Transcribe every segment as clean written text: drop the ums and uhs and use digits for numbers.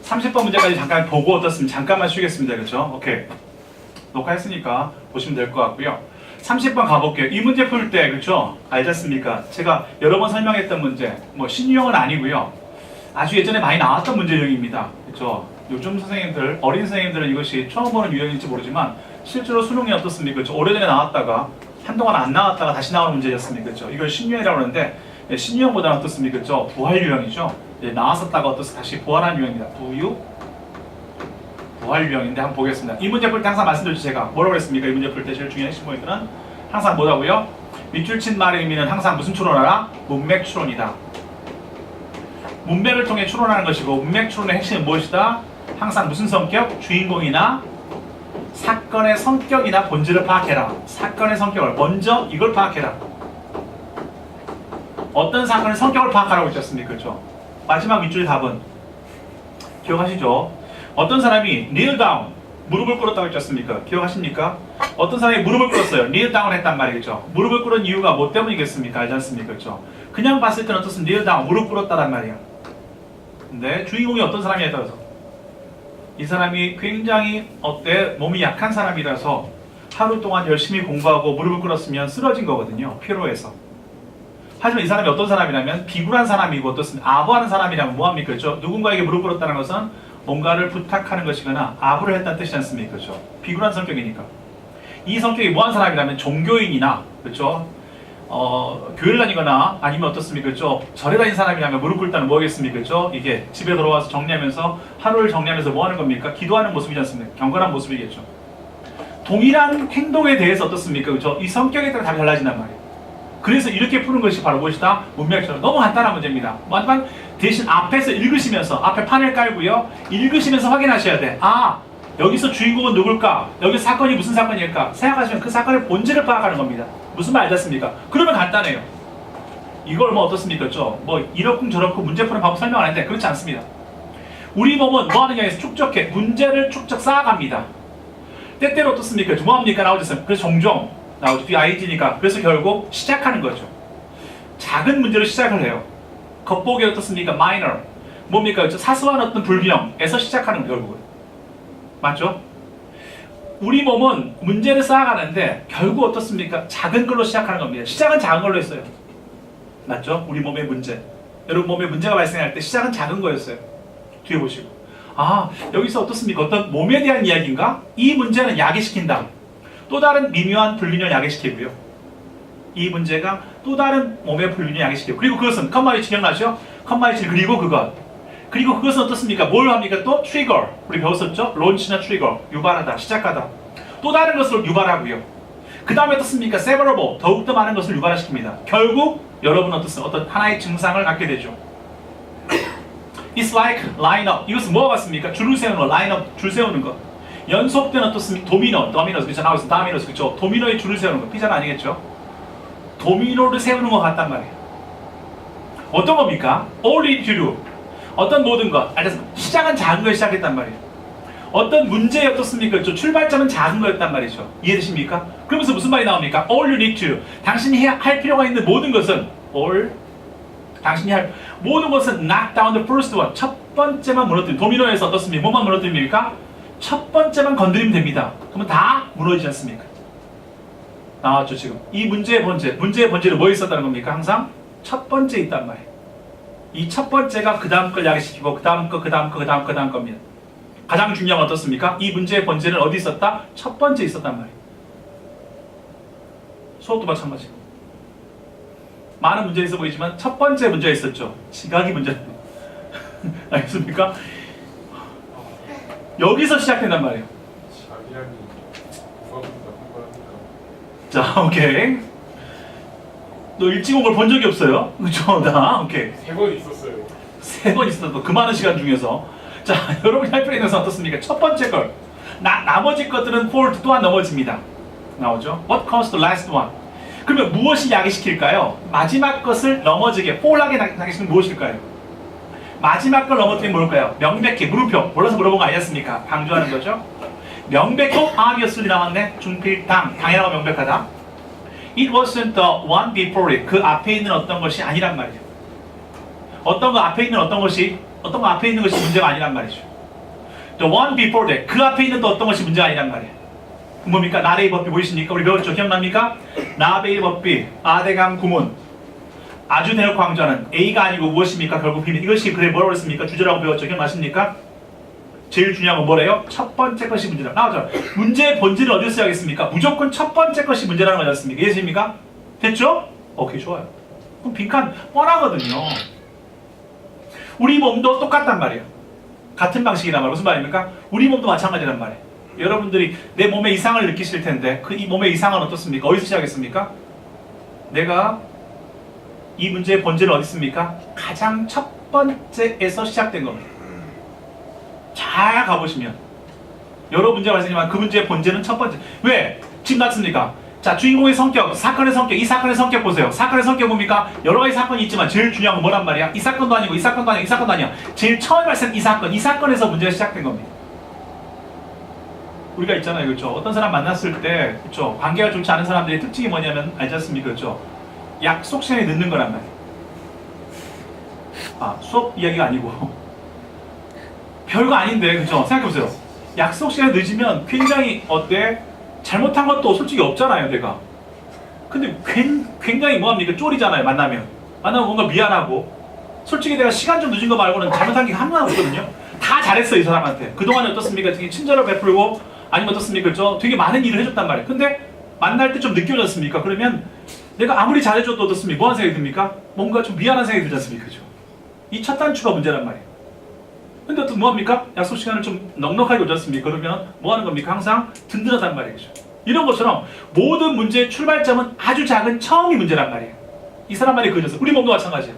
30번 문제까지 잠깐 보고 어떻습니까? 잠깐만 쉬겠습니다. 그렇죠? 오케이. 녹화했으니까 보시면 될 것 같고요. 30번 가볼게요. 이 문제 풀 때 그렇죠? 알지 않습니까? 제가 여러 번 설명했던 문제, 뭐 신유형은 아니고요. 아주 예전에 많이 나왔던 문제형입니다. 그렇죠? 요즘 선생님들, 어린 선생님들은 이것이 처음 보는 유형인지 모르지만 실제로 수능이 어떻습니까? 그렇죠? 오래전에 나왔다가 한동안 안 나왔다가 다시 나오는 문제였습니까? 그렇죠? 이걸 신유형이라고 하는데 신유형보다는 어떻습니까? 그렇죠? 부활 유형이죠. 나왔었다가 어떻습니까? 다시 부활한 유형입니다. 부활 유형인데 한번 보겠습니다. 이 문제 풀 때 항상 말씀드렸죠. 제가 뭐라고 그랬습니까? 이 문제 풀 때 제일 중요한 핵심포인트는 항상 뭐라고요? 밑줄 친 말의 의미는 항상 무슨 추론하라? 문맥 추론이다. 문맥을 통해 추론하는 것이고 문맥 추론의 핵심은 무엇이다? 항상 무슨 성격? 주인공이나 사건의 성격이나 본질을 파악해라. 사건의 성격을 먼저 이걸 파악해라. 어떤 사건의 성격을 파악하라고 했지 않습니까? 그렇죠? 마지막 밑줄 답은 기억하시죠? 어떤 사람이 kneel down, 무릎을 꿇었다고 했지 않습니까? 기억하십니까? 어떤 사람이 무릎을 꿇었어요. kneel down 했단 말이겠죠. 무릎을 꿇은 이유가 뭐 때문이겠습니까? 알지 않습니까? 그렇죠? 그냥 봤을 때는 어떻습니까? kneel down, 무릎 꿇었다란 말이야. 근데 주인공이 어떤 사람이냐에 따라서 이 사람이 굉장히 몸이 약한 사람이라서 하루 동안 열심히 공부하고 무릎을 꿇었으면 쓰러진 거거든요. 피로해서. 하지만 이 사람이 어떤 사람이라면 비굴한 사람이고 어떻습니까? 아부하는 사람이라면 뭐합니까? 그렇죠? 누군가에게 무릎 꿇었다는 것은 뭔가를 부탁하는 것이거나 아부를 했다는 뜻이지 않습니까? 그렇죠? 비굴한 성격이니까. 이 성격이 뭐한 사람이라면 종교인이나 그렇죠? 교회를 다니거나 아니면 어떻습니까? 그렇죠? 절에 다닌 사람이라면 무릎 꿇다는 뭐겠습니까? 그렇죠? 이게 집에 돌아와서 정리하면서 하루를 정리하면서 뭐 하는 겁니까? 기도하는 모습이지 않습니까? 경건한 모습이겠죠. 동일한 행동에 대해서 어떻습니까? 그렇죠? 이 성격에 따라 답이 달라진단 말이에요. 그래서 이렇게 푸는 것이 바로 무엇이다? 문맥처럼 너무 간단한 문제입니다. 하지만 대신 앞에서 읽으시면서 앞에 판을 깔고요. 읽으시면서 확인하셔야 돼. 아, 여기서 주인공은 누굴까? 여기 사건이 무슨 사건일까? 생각하시면 그 사건의 본질을 파악하는 겁니다. 무슨 말 알겠습니까? 그러면 간단해요. 이걸 뭐 어떻습니까? 그렇죠? 뭐 이렇쿵 저렇쿵 문제 푸는 방법 설명하는데 그렇지 않습니다. 우리 몸은 뭐 하느냐에 축적해 문제를 축적 쌓아갑니다. 때때로 어떻습니까? 뭐합니까? 나오죠. 그래서 종종 나오죠. ID니까. 그래서 결국 시작하는 거죠. 작은 문제로 시작을 해요. 겉보기 어떻습니까? minor. 뭡니까? 사소한 어떤 불균형에서 시작하는 거예요, 결국은. 맞죠? 우리 몸은 문제를 쌓아가는데 결국 어떻습니까? 작은 걸로 시작하는 겁니다. 시작은 작은 걸로 했어요. 맞죠? 우리 몸의 문제. 여러분 몸에 문제가 발생할 때 시작은 작은 거였어요. 뒤에 보시고. 아, 여기서 어떻습니까? 어떤 몸에 대한 이야기인가? 이 문제는 야기시킨다. 또 다른 미묘한 불균형 야기시키고요. 이 문제가 또 다른 몸의 불균형 야기시키고 그리고 그것은 컴마리치 기억나죠? 컴마리치 그리고 그것은 어떻습니까? 뭘 합니까? 또 트리거. 우리 배웠었죠? 론치나 트리거. 유발하다. 시작하다. 또 다른 것을 유발하고요. 그 다음에 어떻습니까? severable. 더욱더 많은 것을 유발시킵니다. 결국 여러분은 어떤 하나의 증상을 갖게 되죠. It's like line up. 이것은 뭐가 같습니까? 줄을 세우는 거. line up. 줄 세우는 거. 연속된 어떻습니까? 도미노스. 그쵸? 나오죠. 다미노스. 그쵸? 도미노의 줄을 세우는 거. 피자는 아니겠죠? 도미노를 세우는 것 같단 말이에요. 어떤 겁니까? all it to do. 어떤 모든 것. 알겠습니다. 시작은 작은 걸 시작했단 말이에요. 어떤 문제에 어떻습니까? 출발점은 작은 거였단 말이죠. 이해되십니까? 그러면서 무슨 말이 나옵니까? all you need to. 당신이 할 필요가 있는 모든 것은 당신이 할 모든 것은 knock down the first one. 첫 번째만 무너뜨리면 도미노에서 어떻습니까? 뭐만 무너뜨립니까? 첫 번째만 건드리면 됩니다. 그러면 다 무너지지 않습니까? 나왔죠 지금. 이 문제의 본질은 뭐에 있었다는 겁니까? 항상 첫 번째 있단 말이에요. 이 첫 번째가 그 다음 걸 야기시키고 그 다음 겁니다. 가장 중요한 건 어떻습니까? 이 문제의 본질은 어디 있었다? 첫 번째 있었단 말이에요. 수업도 마찬가지. 많은 문제 있어 보이지만 첫 번째 문제가 있었죠. 지각이 문제입니다. 알겠습니까? 여기서 시작된단 말이에요. 자기랑이 누가 나쁜 걸 합니까? 자, 오케이. 너 일찍 온 걸 본 적이 없어요? 그죠? 나? 오케이. 3번 있었어요. 3번 있었어. 그 많은 시간 중에서. 자, 여러분이 할 필요에 대해서 어떻습니까? 첫 번째 걸. 나머지 것들은 fall 또한 넘어집니다. 나오죠? What caused the last one? 그러면 무엇이 야기시킬까요? 마지막 것을 넘어지게, fall하게 야기시키는 무엇일까요? 마지막 걸 넘어뜨리면 뭘까요? 명백히, 물음표. 몰라서 물어본 거 아니었습니까? 강조하는 거죠? 명백히, obviously 나왔네. 중필당. 당이라고 명백하다. It wasn't the one before it. 그 앞에 있는 어떤 것이 아니란 말이죠. 어떤 거 앞에 있는 것이 문제가 아니란 말이죠. The one before that. 그 앞에 있는 또 어떤 것이 문제가 아니란 말이에요. 뭡니까? 나베이 법비 보이십니까? 우리 배웠죠? 기억납니까? 나베이 법비, 아대강 구문. 아주 대놓고 강조하는 A가 아니고 무엇입니까? 결국 비밀. 이것이 그래 뭐라고 그랬습니까? 주제라고 배웠죠? 기억나십니까? 제일 중요한 건 뭐래요? 첫 번째 것이 문제다. 나오죠. 문제의 본질은 어디서 써야겠습니까? 무조건 첫 번째 것이 문제라는 거지 않습니까? 이해되십니까? 됐죠? 오케이, 좋아요. 그럼 빈칸 뻔하거든요. 우리 몸도 똑같단 말이에요. 같은 방식이란 말이에요. 무슨 말입니까? 우리 몸도 마찬가지란 말이에요. 여러분들이 내 몸에 이상을 느끼실 텐데 그 이 몸의 이상은 어떻습니까? 어디서 시작했습니까? 내가 이 문제의 본질은 어디 있습니까? 가장 첫 번째에서 시작된 겁니다. 잘 가보시면 여러 문제가 발생하지만 그 문제의 본질은 첫 번째. 왜? 지금 났습니까? 자, 주인공의 성격, 사건의 성격, 이 사건의 성격 보세요. 사건의 성격 뭡니까? 여러 가지 사건이 있지만 제일 중요한 건 뭐란 말이야? 이 사건도 아니고 이 사건도 아니고 이 사건도 아니야. 제일 처음에 발생한 이 사건에서 문제가 시작된 겁니다. 우리가 있잖아요, 그렇죠? 어떤 사람 만났을 때, 그렇죠? 관계가 좋지 않은 사람들의 특징이 뭐냐면 알지 않습니까, 그렇죠? 약속 시간이 늦는 거란 말이에요. 아, 수업 이야기가 아니고 별거 아닌데, 그렇죠? 생각해보세요. 약속 시간이 늦으면 굉장히 어때? 잘못한 것도 솔직히 없잖아요, 내가. 근데 굉장히 뭐합니까? 쫄이잖아요, 만나면 뭔가 미안하고. 솔직히 내가 시간 좀 늦은 거 말고는 잘못한 게 하나도 없거든요. 다 잘했어, 이 사람한테. 그동안에 어떻습니까? 되게 친절을 베풀고, 아니면 어떻습니까? 그렇죠? 되게 많은 일을 해줬단 말이에요. 근데 만날 때 좀 늦게 오셨습니까? 그러면 내가 아무리 잘해줘도 어떻습니까? 뭐하는 생각이 듭니까? 뭔가 좀 미안한 생각이 들지 않습니까? 그렇죠? 이 첫 단추가 문제란 말이에요. 근데 어떤 뭐합니까? 약속 시간을 좀 넉넉하게 오지 않습니까? 그러면 뭐하는 겁니까? 항상 든든하단 말이죠. 이런 것처럼 모든 문제의 출발점은 아주 작은 처음이 문제란 말이에요. 이 사람 말이 그거죠. 우리 몸도 마찬가지예요.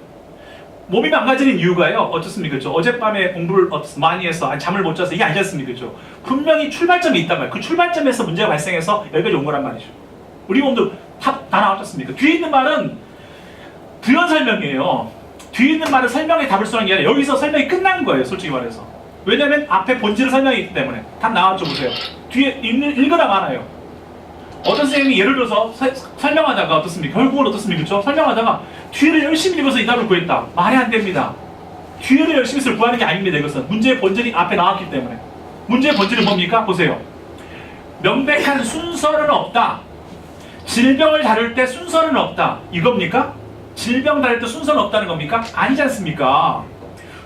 몸이 망가지는 이유가요. 어떻습니까? 그렇죠? 어젯밤에 공부를 많이 해서 아니, 잠을 못 자서 이게 아니지 않습니까? 그렇죠? 분명히 출발점이 있단 말이에요. 그 출발점에서 문제가 발생해서 여기까지 온 거란 말이죠. 우리 몸도 다 나왔지 않습니까? 뒤에 있는 말은 부연 설명이에요. 뒤에 있는 말을 설명에 답을 쓰는 게 아니라 여기서 설명이 끝난 거예요, 솔직히 말해서. 왜냐면 앞에 본질을 설명했기 때문에. 답 나왔죠, 보세요. 뒤에 읽으라 많아요. 어떤 선생님이 예를 들어서 설명하다가 어떻습니까? 결국은 어떻습니까? 그렇죠? 설명하다가 뒤를 열심히 읽어서 이 답을 구했다. 말이 안 됩니다. 뒤를 열심히 해서 구하는 게 아닙니다, 이것은. 문제의 본질이 앞에 나왔기 때문에. 문제의 본질은 뭡니까? 보세요. 명백한 순서는 없다. 질병을 다룰 때 순서는 없다. 이겁니까? 질병 다룰 때 순서는 없다는 겁니까? 아니지 않습니까?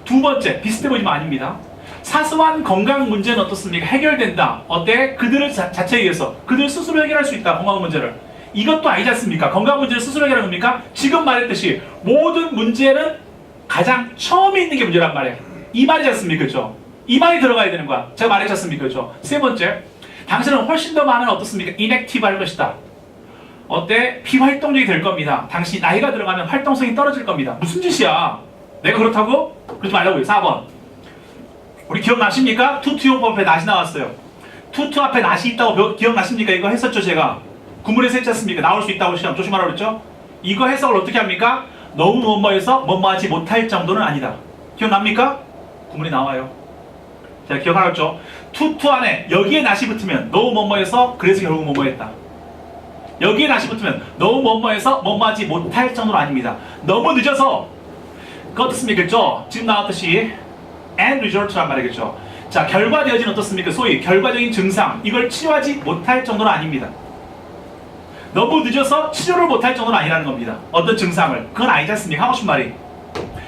두 번째, 비슷해 보이지만 아닙니다. 사소한 건강 문제는 어떻습니까? 해결된다. 어때? 그들을 자체에 의해서 그들 스스로 해결할 수 있다. 건강 문제를. 이것도 아니지 않습니까? 건강 문제를 스스로 해결하는 겁니까? 지금 말했듯이 모든 문제는 가장 처음에 있는 게 문제란 말이에요. 이 말이지 않습니까? 그렇죠? 이 말이 들어가야 되는 거야. 제가 말했지 않습니까? 그렇죠? 세 번째, 당신은 훨씬 더 많은 어떻습니까? inactive 할 것이다. 어때? 비활동적이 될 겁니다. 당신 나이가 들어가면 활동성이 떨어질 겁니다. 무슨 짓이야? 내가 그렇다고? 그러지 말라고요. 4번. 우리 기억나십니까? 투투용법 앞에 낫이 나왔어요. 투투 앞에 낫이 있다고 기억나십니까? 이거 했었죠, 제가. 구문에서 했지 않습니까? 나올 수 있다고 시험 조심하라고 그랬죠? 이거 해석을 어떻게 합니까? 너무 뭐뭐해서 뭐뭐하지 못할 정도는 아니다. 기억납니까? 구문이 나와요. 제가 기억하라고 했죠? 투투 안에 여기에 낫이 붙으면 너무 뭐뭐해서 그래서 결국 뭐뭐했다. 여기에 낫이 붙으면 너무 뭐뭐해서 뭐뭐하지 못할 정도는 아닙니다. 너무 늦어서 그 어떻습니까? 그렇죠? 지금 나왔듯이 end result란 말이겠죠. 자, 결과되어진 어떻습니까? 소위 결과적인 증상, 이걸 치료하지 못할 정도는 아닙니다. 너무 늦어서 치료를 못할 정도는 아니라는 겁니다. 어떤 증상을. 그건 아니지 않습니까? 하고 싶은 말이.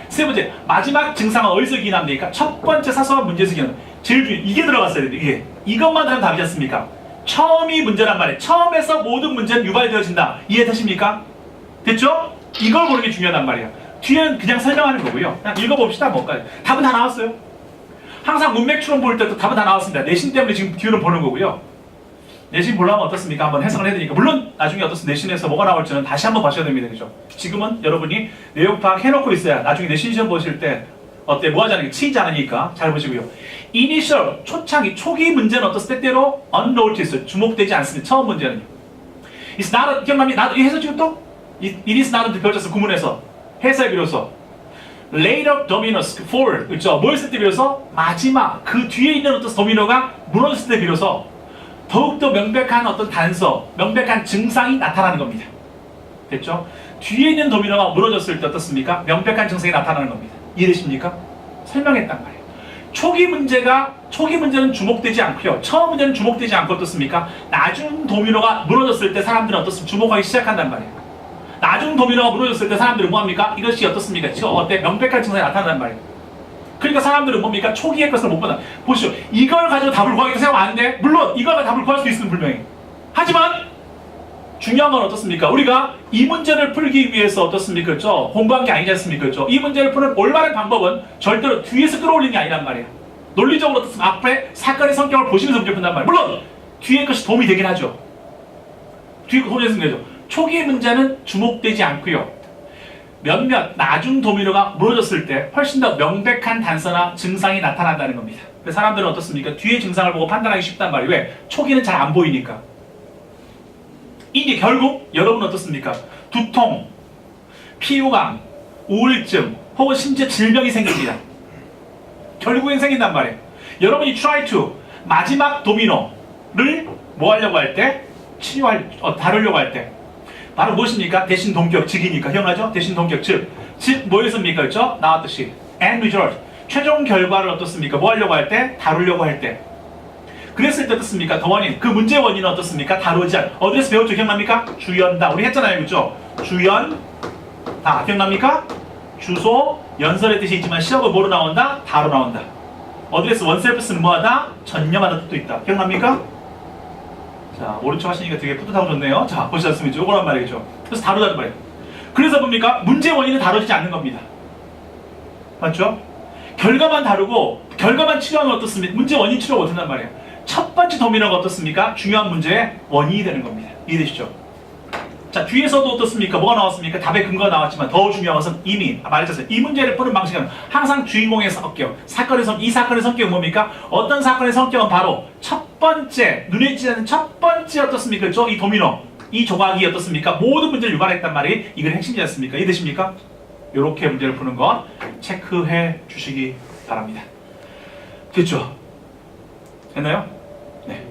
세 번째, 마지막 증상은 어디서 기인합니까? 첫 번째 사소한 문제에서 기인. 제일 중요한 이게 들어갔어야 돼요. 이게. 이것만 들으면 답이지 않습니까? 처음이 문제란 말이에요. 처음에서 모든 문제는 유발되어진다. 이해되십니까? 됐죠? 이걸 보는 게 중요하단 말이에요. 뒤에는 그냥 설명하는 거고요. 그냥 읽어봅시다. 뭐까지. 답은 다 나왔어요. 항상 문맥 추론 볼 때도 답은 다 나왔습니다. 내신 때문에 지금 뒤를 보는 거고요. 내신 보려면 어떻습니까? 한번 해석을 해드리니까. 물론 나중에 어떻습니까? 내신에서 뭐가 나올지는 다시 한번 봐셔야 됩니다. 그죠? 지금은 여러분이 내용 파악 해놓고 있어야 나중에 내신 시험 보실 때 어때? 뭐 하지 않으니까 치이지 않으니까 잘 보시고요. 이니셜, 초창기, 초기 문제는 어떻을 때때로 unnoticed, 주목되지 않습니다. 처음 문제는요. It's not a, 기억납니까? 나도 이 해석 지금 또? It is not a 배웠었어. 구문에서. 해석에 비로소. Later dominus, fall, 그렇죠? 뭐 했을 때 비로소? 마지막, 그 뒤에 있는 어떤 도미노가 무너졌을 때 비로소 더욱더 명백한 어떤 단서, 명백한 증상이 나타나는 겁니다. 됐죠? 뒤에 있는 도미노가 무너졌을 때 어떻습니까? 명백한 증상이 나타나는 겁니다. 이해되십니까? 설명했단 말이에요. 초기 문제는 주목되지 않고요. 처음 문제는 주목되지 않고 어떻습니까? 나중 도미노가 무너졌을 때 사람들은 어떻습니까? 주목하기 시작한단 말이에요. 나중 도미노가 무너졌을 때 사람들은 뭐합니까? 이것이 어떻습니까? 어때? 명백한 증상이 나타난단 말이에요. 그러니까 사람들은 뭡니까? 초기의 것을 못 본다. 보시죠. 이걸 가지고 답을 구하기도 생각하면 안 돼. 물론 이걸 가지고 답을 구할 수 있으면 분명히. 하지만 중요한 건 어떻습니까? 우리가 이 문제를 풀기 위해서 어떻습니까? 그렇죠? 공부한 게 아니지 않습니까? 그렇죠? 이 문제를 푸는 올바른 방법은 절대로 뒤에서 끌어올리는 게 아니란 말이에요. 논리적으로 어떻습니까? 앞에 사건의 성격을 보시면서 문제 푼단 말이에요. 물론 뒤에 것이 도움이 되긴 하죠. 뒤에 거 도움이 되죠. 초기의 문제는 주목되지 않고요. 몇몇 나중 도미노가 무너졌을 때 훨씬 더 명백한 단서나 증상이 나타난다는 겁니다. 그래서 사람들은 어떻습니까? 뒤의 증상을 보고 판단하기 쉽단 말이에요. 왜? 초기는 잘 안 보이니까. 이게 결국 여러분 어떻습니까? 두통, 피부감, 우울증 혹은 심지어 질병이 생깁니다. 결국엔 생긴단 말이에요. 여러분이 try to 마지막 도미노를 뭐 하려고 할 때? 다루려고 할 때 바로 무엇입니까? 대신 동격, 즉이니까 기억나죠? 대신 동격, 즉 뭐였습니까? 그렇죠? 나왔듯이 end result, 최종 결과를 어떻습니까? 뭐 하려고 할 때? 다루려고 할 때. 그랬을 때 어떻습니까? 더 원인, 그 문제의 원인은 어떻습니까? 다루지 않. 어디에서 배웠죠? 기억납니까? 주연다. 우리 했잖아요. 그렇죠? 주연, 다 기억납니까? 주소, 연설의 뜻이 있지만 시험은 뭐로 나온다? 다로 나온다. 어디에서 원셀프스는 뭐하다? 전념하다 뜻도 있다. 기억납니까? 자, 오른쪽 하시니까 되게 뿌듯하고 좋네요. 자, 보시지 않습니까? 요거란 말이죠. 그래서 다루다는 말이에요. 그래서 뭡니까? 문제의 원인은 다루지 않는 겁니다. 맞죠? 결과만 다루고 결과만 치료하면 어떻습니까? 문제 원인 치료 못한단 말이에요. 첫 번째 도미노가 어떻습니까? 중요한 문제의 원인이 되는 겁니다. 이해되시죠? 자, 뒤에서도 어떻습니까? 뭐가 나왔습니까? 답의 근거가 나왔지만 더 중요한 것은 이미 말했잖아요. 이 문제를 푸는 방식은 항상 주인공의 성격, 이 사건의 성격은 뭡니까? 어떤 사건의 성격은 바로 첫 번째, 눈에 띄지 않는 첫 번째 어떻습니까? 이 도미노, 이 조각이 어떻습니까? 모든 문제를 유발했단 말이 이건 핵심이지 않습니까? 이해되십니까? 이렇게 문제를 푸는 건 체크해 주시기 바랍니다. 됐죠? 됐나요? 네.